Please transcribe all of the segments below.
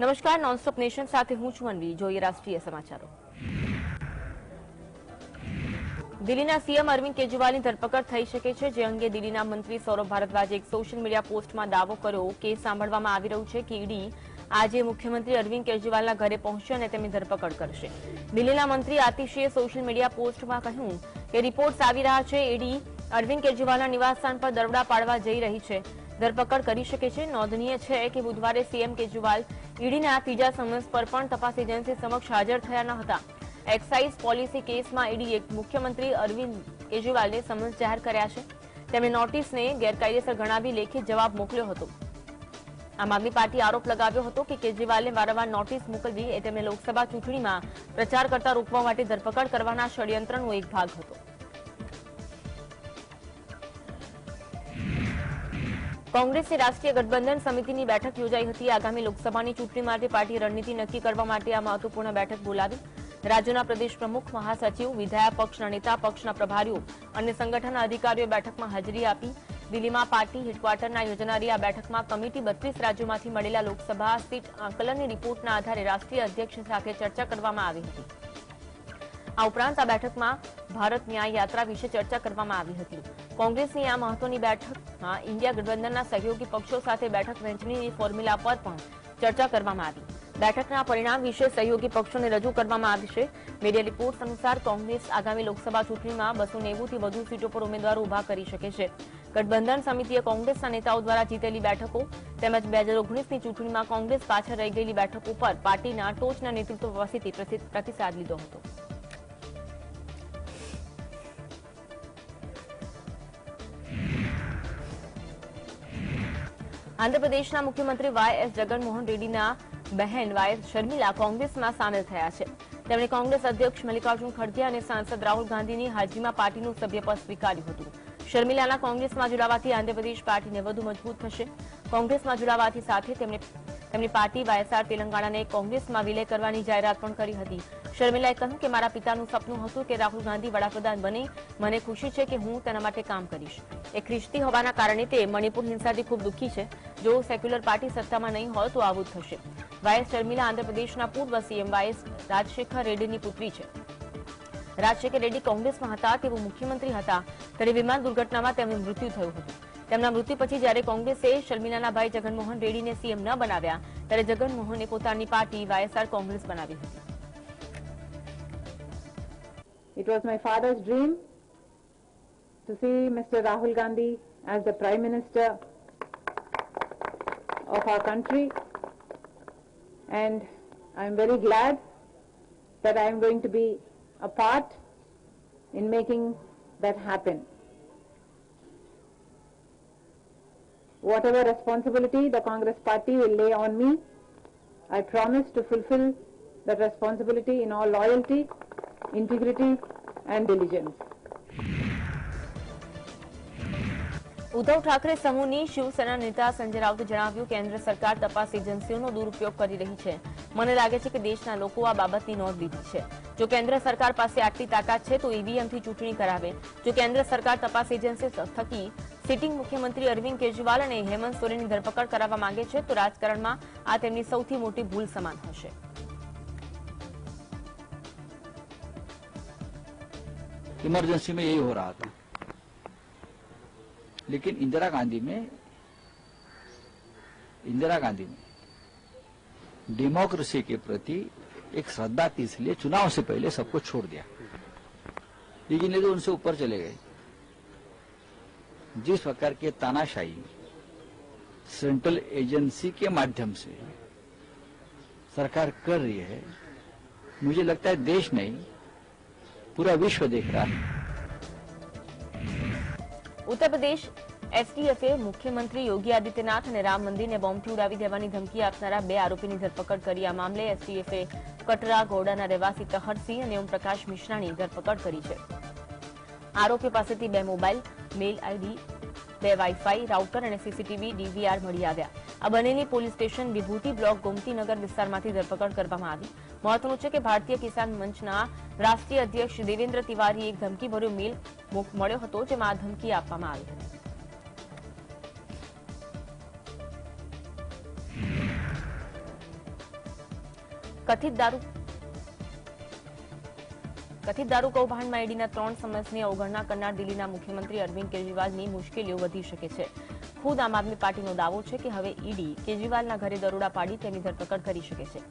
નમસ્કાર, nonstop nation સાથે હું છું અન્વી. જોઈએ રાષ્ટ્રીય સમાચારો. દિલ્હીના સીએમ અરવિંદ કેજરીવાલની ધરપકડ થઈ શકે છે, જે અંગે દિલ્હીના મંત્રી સૌરભ ભારદ્વાજે એક સોશિયલ મીડિયા પોસ્ટમાં દાવો કર્યો. કેસ સાંભળવામાં આવી રહ્યું છે કે ઈડી આજે મુખ્યમંત્રી અરવિંદ કેજરીવાલના ઘરે પહોંચશે અને તેમની ધરપકડ કરશે. દિલ્હીના મંત્રી આતિશીએ સોશિયલ મીડિયા પોસ્ટમાં કહ્યું કે રિપોર્ટ્સ આવી રહ્યા છે, ઈડી અરવિંદ કેજરીવાલના નિવાસસ્થાન પર દરોડા પાડવા જઈ રહી છે, ધરપકડ કરી શકે છે. નોંધનીય છે કે બુધવારે સીએમ કેજરીવાલ ઈડીના ત્રીજા સમન્સ પર પણ તપાસ એજન્સી સમક્ષ હાજર થયા ન હતા. એક્સાઇઝ પોલિસી કેસમાં ઈડીએ મુખ્યમંત્રી અરવિંદ કેજરીવાલને સમન્સ જાહેર કર્યા છે. તેમણે નોટિસને ગેરકાયદેસર ગણાવી લેખિત જવાબ મોકલ્યો હતો. આમ આદમી પાર્ટીએ આરોપ લગાવ્યો હતો કે કેજરીવાલને વારંવાર નોટિસ મોકલવી એ તેમને લોકસભા ચૂંટણીમાં પ્રચાર કરતા રોકવા માટે ધરપકડ કરવાના ષડયંત્રનો એક ભાગ હતો. કોંગ્રેસની રાષ્ટ્રીય ગઠબંધન સમિતિની બેઠક યોજાઈ હતી. આગામી લોકસભાની ચૂંટણી માટે પાર્ટી રણનીતિ નક્કી કરવા માટે આ મહત્વપૂર્ણ બેઠક બોલાવી. રાજ્યના પ્રદેશ પ્રમુખ, મહાસચિવ, વિધાયક પક્ષના નેતા, પક્ષના પ્રભારીઓ અને સંગઠનના અધિકારીઓએ બેઠકમાં હાજરી આપી. દિલ્હીમાં પાર્ટી હેડક્વાર્ટરમાં યોજાનારી આ બેઠકમાં કમિટી 32 રાજ્યોમાંથી મળેલા લોકસભા સીટ આંકલનની રિપોર્ટના આધારે રાષ્ટ્રીય અધ્યક્ષ સાથે ચર્ચા કરવામાં આવી હતી. આ ઉપરાંત આ બેઠકમાં ભારત ન્યાય યાત્રા વિશે ચર્ચા કરવામાં આવી હતી. કોંગ્રેસની આ મહત્વની બેઠકમાં ઇન્ડિયા ગઠબંધનના સહયોગી પક્ષો સાથે બેઠક વહેંચણીની ફોર્મ્યુલા પર પણ ચર્ચા કરવામાં આવી. બેઠકના પરિણામ વિશે સહયોગી પક્ષોને રજૂ કરવામાં આવશે. મીડિયા રિપોર્ટ્સ અનુસાર કોંગ્રેસ આગામી લોકસભા ચૂંટણીમાં 290થી વધુ સીટો પર ઉમેદવારો ઉભા કરી શકે છે. ગઠબંધન સમિતિએ કોંગ્રેસના નેતાઓ દ્વારા જીતેલી બેઠકો તેમજ 2019ની ચૂંટણીમાં કોંગ્રેસ પાછળ રહી ગયેલી બેઠકો પર પાર્ટીના ટોચના નેતૃત્વ પાસેથી પ્રતિસાદ લીધો હતો. આંધ્રપ્રદેશના મુખ્યમંત્રી વાય.એસ. જગનમોહન રેડ્ડીના બહેન વાય.એસ. શર્મિલા કોંગ્રેસમાં સામેલ થયા છે. તેમણે કોંગ્રેસ અધ્યક્ષ મલ્લિકાર્જુન ખડગે અને સાંસદ રાહુલ ગાંધીની હાજરીમાં પાર્ટીનું સભ્યપદ સ્વીકાર્યું હતું. શર્મિલાના કોંગ્રેસમાં જોડાવાથી આંધ્રપ્રદેશ પાર્ટીને વધુ મજબૂત થશે. કોંગ્રેસમાં જોડાવાથી સાથે તેમની પાર્ટી વાયએસઆર તેલંગાણાને કોંગ્રેસમાં વિલય કરવાની જાહેરાત પણ કરી હતી. શર્મિલાએ કહ્યું કે મારા પિતાનું સપનું હતું કે રાહુલ ગાંધી વડાપ્રધાન બને. મને ખુશી છે કે હું તેના માટે કામ કરીશ. એ ખ્રિસ્તી હોવાના કારણે તે મણિપુર હિંસાથી ખૂબ દુઃખી છે. જો સેક્યુલર પાર્ટી સત્તામાં નહીં હોય તો આવું જ થશે. વાય.એસ. શર્મિલા આંધ્રપ્રદેશના પૂર્વ સીએમ વાય.એસ. રાજશેખર રેડ્ડીની પુત્રી છે. રાજશેખર રેડ્ડી કોંગ્રેસમાં હતા, તેઓ મુખ્યમંત્રી હતા ત્યારે વિમાન દુર્ઘટનામાં તેમનું મૃત્યુ થયું હતું. તેમના મૃત્યુ પછી જ્યારે કોંગ્રેસે શર્મિલાના ભાઈ જગનમોહન રેડ્ડીને સીએમ ન બનાવ્યા ત્યારે જગનમોહને પોતાની પાર્ટી વાયએસઆર કોંગ્રેસ બનાવી હતી. It was my father's dream to see Mr. Rahul Gandhi as the Prime Minister of our country, and I am very glad that I am going to be a part in making that happen. Whatever responsibility the Congress party will lay on me, I promise to fulfill that responsibility in all loyalty, integrity and diligence. Uddhav Thackeray સમૂહની શિવસેના નેતા સંજય રાઉતે જણાવ્યું કે કેન્દ્ર સરકાર તપાસ એજન્સીઓનો દુરુપયોગ કરી રહી છે. મને લાગે છે કે દેશના લોકો આ બાબતની નોંધ લીધી છે. જો કેન્દ્ર સરકાર પાસે આટલી તાકાત છે તો ઈવીએમથી ચૂંટણી કરાવે. જો કેન્દ્ર સરકાર તપાસ એજન્સી થકી સિટિંગ મુખ્યમંત્રી અરવિંદ કેજરીવાલ અને હેમંત સોરેનની ધરપકડ કરાવવા માંગે છે તો રાજકારણમાં આ તેમની સૌથી મોટી ભૂલ સમાન હશે. इमरजेंसी में यही हो रहा था, लेकिन इंदिरा गांधी में डेमोक्रेसी के प्रति एक श्रद्धा थी, इसलिए चुनाव से पहले सबको छोड़ दिया. लेकिन ये तो उनसे ऊपर चले गए. जिस प्रकार की तानाशाही सेंट्रल एजेंसी के माध्यम से सरकार कर रही है, मुझे लगता है देश नहीं पूरा विश्व देख रहा है. उत्तर प्रदेश एसटीएफे मुख्यमंत्री योगी आदित्यनाथ અને રામ મંદિરને બોમ્બથી ઉડાવી દેવાની ધમકી આપનારા 2 આરોપીની ધરપકડ કરી. આ મામલે એસટીએફે કટરા ગોડાના રહેવાસી તહરસિંહ અને ઓમપ્રકાશ મિશ્રાની ધરપકડ કરી છે. આરોપીઓ પાસેથી 2 mobile, mail ID, 2 wifi router અને સીસીટીવી ડીવીઆર મળી આવ્યા. આ બંનેની police station Vibhuti block Gomtinagar વિસ્તારમાંથી ધરપકડ કરવામાં આવી. મહત્વનું છે કે ભારતીય કિસાન મંચના રાષ્ટ્રીય અધ્યક્ષ દેવેન્દ્ર તિવારીએ એક ધમકીભર્યો મેલ મળ્યો હતો, જેમાં આ ધમકી આપવામાં આવી હતી. કથિત દારૂ કૌભાંડમાં ઈડીના 3 સમન્સની અવગણના કરનાર દિલ્હીના મુખ્યમંત્રી અરવિંદ કેજરીવાલની મુશ્કેલીઓ વધી શકે છે. ખુદ આમ આદમી પાર્ટીનો દાવો છે કે હવે ઈડી કેજરીવાલના ઘરે દરોડા પાડી તેની ધરપકડ કરી શકે છે.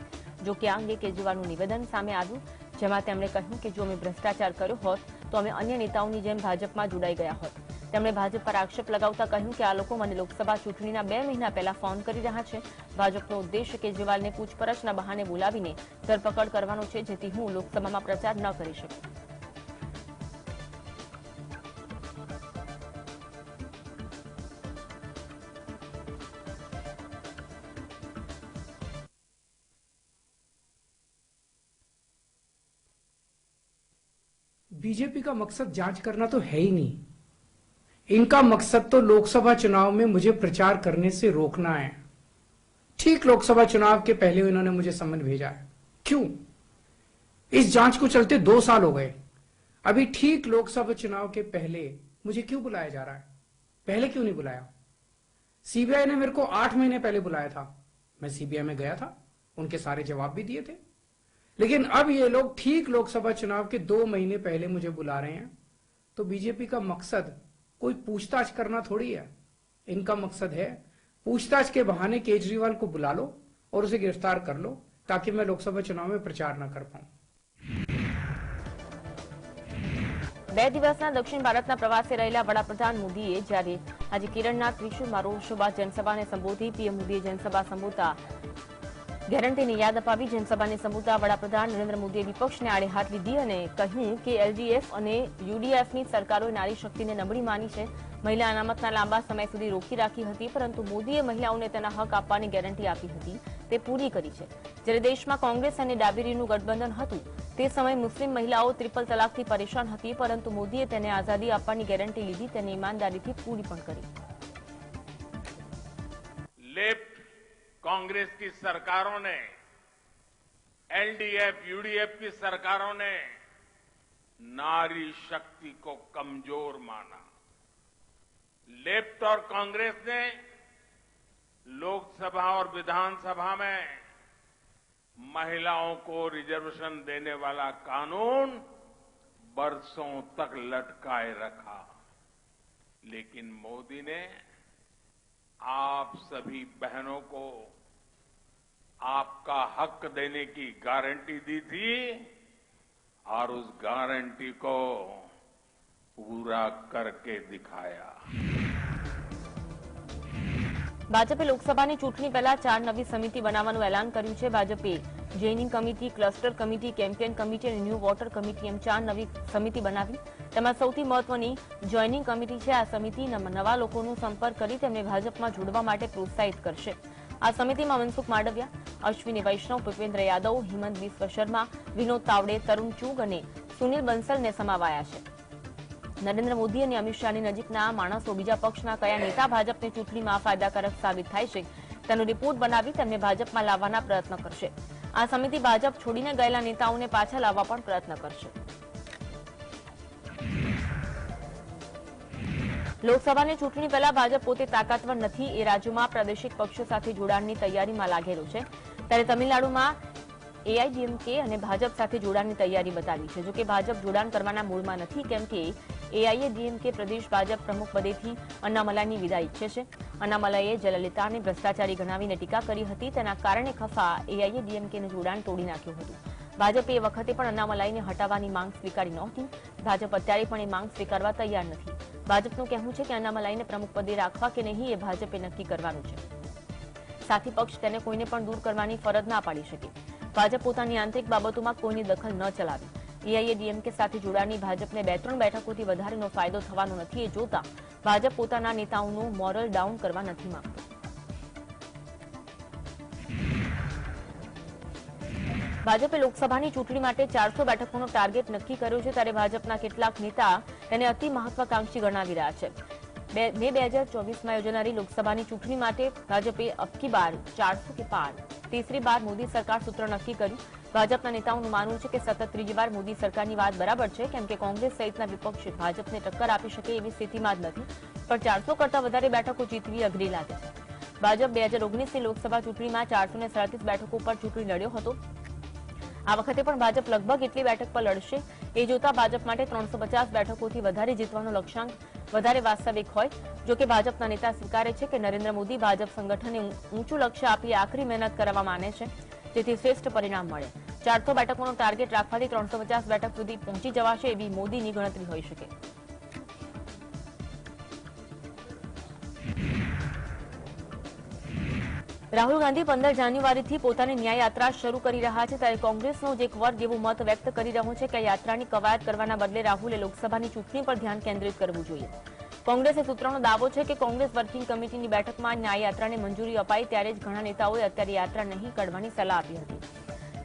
જો કે આ અંગે કેજરીવાલનું નિવેદન સામે આવ્યું, જેમાં તેમણે કહ્યું કે જો અમે ભ્રષ્ટાચાર કર્યો હોત તો અમે અન્ય નેતાઓની જેમ ભાજપમાં જોડાઈ ગયા હોત. તેમણે ભાજપ પર આક્ષેપ લગાવતા કહ્યું કે આ લોકો મને લોકસભા ચૂંટણીના 2 મહિના પહેલા ફોન કરી રહ્યા છે. ભાજપનો ઉદ્દેશ કેજરીવાલને પૂછપરછના બહાને બોલાવીને ધરપકડ કરવાનો છે, જેથી હું લોકસભામાં પ્રચાર ન કરી શકું. बीजेपी का मकसद जांच करना तो है ही नहीं. इनका मकसद तो लोकसभा चुनाव में मुझे प्रचार करने से रोकना है. ठीक लोकसभा चुनाव के पहले इन्होंने मुझे सम्मन भेजा है. क्यों? इस जांच को चलते 2 साल हो गए. अभी ठीक लोकसभा चुनाव के पहले मुझे क्यों बुलाया जा रहा है? पहले क्यों नहीं बुलाया? सीबीआई ने मेरे को 8 महीने पहले बुलाया था. मैं सीबीआई में गया था, उनके सारे जवाब भी दिए थे. लेकिन अब ये लोग ठीक लोकसभा चुनाव के 2 महीने पहले मुझे बुला रहे हैं. तो बीजेपी का मकसद कोई पूछताछ करना थोड़ी है. इनका मकसद है पूछताछ के बहाने केजरीवाल को बुला लो और उसे गिरफ्तार कर लो, ताकि मैं लोकसभा चुनाव में प्रचार न कर पाऊं. 2 દિવસના દક્ષિણ ભારતના પ્રવાસે રહેલા વડાપ્રધાન મોદીએ જ્યારે આજે કેરળના ત્રિશુરમાં રોડ શો બાદ જનસભાને સંબોધી. પીએમ મોદીએ જનસભા સંબોધતા ગેરંટીની યાદ અપાવી. જનસભાને સંબોધતા વડાપ્રધાન નરેન્દ્ર મોદીએ વિપક્ષને આડે હાથ લીધી અને કહ્યું કે એલડીએફ અને યુડીએફની સરકારોએ નારી શક્તિને નબળી માની છે. મહિલા અનામતના લાંબા સમય સુધી રોકી રાખી હતી, પરંતુ મોદીએ મહિલાઓને તેના હક આપવાની ગેરંટી આપી હતી, તે પૂરી કરી છે. જ્યારે દેશમાં કોંગ્રેસ અને ડાબેરીનું ગઠબંધન હતું તે સમયે મુસ્લિમ મહિલાઓ ટ્રિપલ તલાકથી પરેશાન હતી, પરંતુ મોદીએ તેને આઝાદી આપવાની ગેરંટી લીધી, તેને ઈમાનદારીથી પૂરી પણ કરી. कांग्रेस की सरकारों ने, एलडीएफ, यूडीएफ की सरकारों ने नारी शक्ति को कमजोर माना. लेफ्ट और कांग्रेस ने लोकसभा और विधानसभा में महिलाओं को रिजर्वेशन देने वाला कानून बरसों तक लटकाए रखा. लेकिन मोदी ने आप सभी बहनों को आपका हक देने की गारंटी दी थी और उस गारंटी को पूरा करके दिखाया. ભાજપે લોકસભાની ચૂંટણી પહેલા 4 નવી સમિતિ બનાવવાનું એલાન કર્યું છે. ભાજપે joining committee, cluster committee, campaign committee અને ન્યૂ વોટર કમિટી એમ 4 નવી સમિતિ બનાવી. તેમાં સૌથી મહત્વની જોઈનિંગ કમિટી છે. આ સમિતિ નવા લોકોનો સંપર્ક કરી તેમને ભાજપમાં જોડવા માટે પ્રોત્સાહિત કરશે. આ સમિતિમાં મનસુખ માંડવિયા, અશ્વિની વૈષ્ણવ, ભૂપેન્દ્ર યાદવ, હિમંત બિસ્વ શર્મા, વિનોદ તાવડે, તરુણ ચુગ અને સુનિલ બંસલને સમાવાયા છે. નરેન્દ્ર મોદી અને અમિત શાહની નજીકના માણસો બીજા પક્ષના કયા નેતા ભાજપની ચૂંટણીમાં ફાયદાકારક સાબિત થાય છે તેનો રિપોર્ટ બનાવી તેમને ભાજપમાં લાવવાના પ્રયત્ન કરશે. આ સમિતિ ભાજપ છોડીને ગયેલા નેતાઓને પાછા લાવવા પણ પ્રયત્ન કરશે. લોકસભાની ચૂંટણી પહેલા ભાજપ પોતે તાકાતવર નથી એ રાજ્યોમાં પ્રાદેશિક પક્ષો સાથે જોડાણની તૈયારીમાં લાગેલું છે. ત્યારે તમિલનાડુમાં એઆઈડીએમકે અને ભાજપ સાથે જોડાણની તૈયારી બતાવી છે. જોકે ભાજપ જોડાણ કરવાના મૂડમાં નથી, કેમ કે એઆઈએડીએમકે પ્રદેશ ભાજપ પ્રમુખ પદેથી અન્નામલાઈની વિદાય ઈચ્છે છે. અન્નામલાઈએ જયલલિતાને ભ્રષ્ટાચારી ગણાવીને ટીકા કરી હતી. તેના કારણે ખફા એઆઈએડીએમકેનું જોડાણ તોડી નાખ્યું હતું. ભાજપે એ વખતે પણ અન્નામલાઈને હટાવવાની માંગ સ્વીકારી નહોતી. ભાજપ અત્યારે પણ એ માંગ સ્વીકારવા તૈયાર નથી. ભાજપનું કહેવું છે કે અન્નામલાઈને પ્રમુખ પદે રાખવા કે નહીં એ ભાજપે નક્કી કરવાનું છે. સાથી પક્ષ તેને કોઈને પણ દૂર કરવાની ફરજ ના પાડી શકે. ભાજપ પોતાની આંતરિક બાબતોમાં કોઈની દખલ ન ચલાવે. એઆઈએડીએમકે સાથે જોડાણની ભાજપને 2-3 બેઠકોથી વધારેનો ફાયદો થવાનો નથી એ જોતા ભાજપ પોતાના નેતાઓનું મોરલ ડાઉન કરવા નથી માંગતું. ભાજપે લોકસભાની ચૂંટણી માટે 400 બેઠકોનો ટાર્ગેટ નક્કી કર્યો છે. ત્યારે ભાજપના કેટલાક નેતા તેને અતિ મહત્વાકાંક્ષી ગણાવી રહ્યા છે. મે 2024માં યોજાનારી લોકસભાની ચૂંટણી માટે ભાજપે અબકી બાર 400 કે પાર तीसरी बार मोदी सरकार सूत्र नक्की કર્યું. ભાજપના નેતાઓનું માનવું છે કે સતત ત્રીજી વાર મોદી સરકારની વાત બરાબર છે, કેમ કે કોંગ્રેસ સહિતના વિપક્ષ ભાજપને ટક્કર આપી શકે એવી સ્થિતિમાં જ નથી. પણ 400 કરતા વધારે બેઠકો જીતવી અઘરી લાગે છે. ભાજપ 2019ની લોકસભા ચૂંટણીમાં 437 બેઠકો પર ચૂંટણી લડ્યો હતો. આ વખતે પણ ભાજપ લગભગ એટલી બેઠક પર લડશે એ જોતા ભાજપ માટે 350 બેઠકોથી વધારે જીતવાનો લક્ષ્યાંક વધારે વાસ્તવિક હોય. જો કે ભાજપના નેતા સ્વીકારે છે કે નરેન્દ્ર મોદી ભાજપ સંગઠનને ઊંચું લક્ષ્ય આપી આખરી મહેનત કરવા માને છે, જેથી શ્રેષ્ઠ પરિણામ મળે. 400 બેઠકોનો ટાર્ગેટ રાખવાથી 350 બેઠક સુધી પહોંચી જવાશે એવી મોદીની ગણતરી હોઈ શકે. રાહુલ ગાંધી 15 જાન્યુઆરીથી પોતાની ન્યાય યાત્રા શરૂ કરી રહ્યા છે, ત્યારે કોંગ્રેસનો જ એક વર્ગ એવું મત વ્યક્ત કરી રહ્યો છે કે આ યાત્રાની કવાયત કરવાના બદલે રાહુલે લોકસભાની ચૂંટણી પર ધ્યાન કેન્દ્રિત કરવું જોઈએ. કોંગ્રેસે સૂત્રોનો દાવો છે કે કોંગ્રેસ વર્કિંગ કમિટીની બેઠકમાં ન્યાય યાત્રાને મંજૂરી અપાઈ ત્યારે જ ઘણા નેતાઓએ અત્યારે યાત્રા નહીં કાઢવાની સલાહ આપી હતી.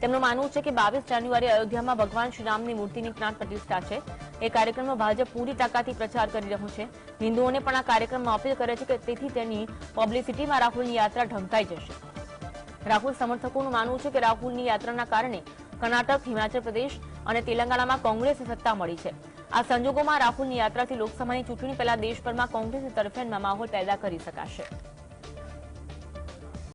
તેમનું માનવું છે કે 22 જાન્યુઆરી અયોધ્યામાં ભગવાન શ્રીરામની મૂર્તિની પ્રાણ પ્રતિષ્ઠા છે. એ કાર્યક્રમમાં ભાજપ પૂરી તાકાતથી પ્રચાર કરી રહ્યું છે. હિન્દુઓને પણ આ કાર્યક્રમમાં અપીલ કરે છે કે તેથી તેની પબ્લિસિટીમાં રાહુલની યાત્રા ઢંકાઈ જશે. રાહુલ સમર્થકોનું માનવું છે કે રાહુલની યાત્રાના કારણે કર્ણાટક, હિમાચલ પ્રદેશ અને તેલંગાણામાં કોંગ્રેસને સત્તા મળી છે. આ સંજોગોમાં રાહુલની યાત્રાથી લોકસભાની ચૂંટણી પહેલા દેશભરમાં કોંગ્રેસની તરફેણમાં માહોલ પેદા કરી શકાશે.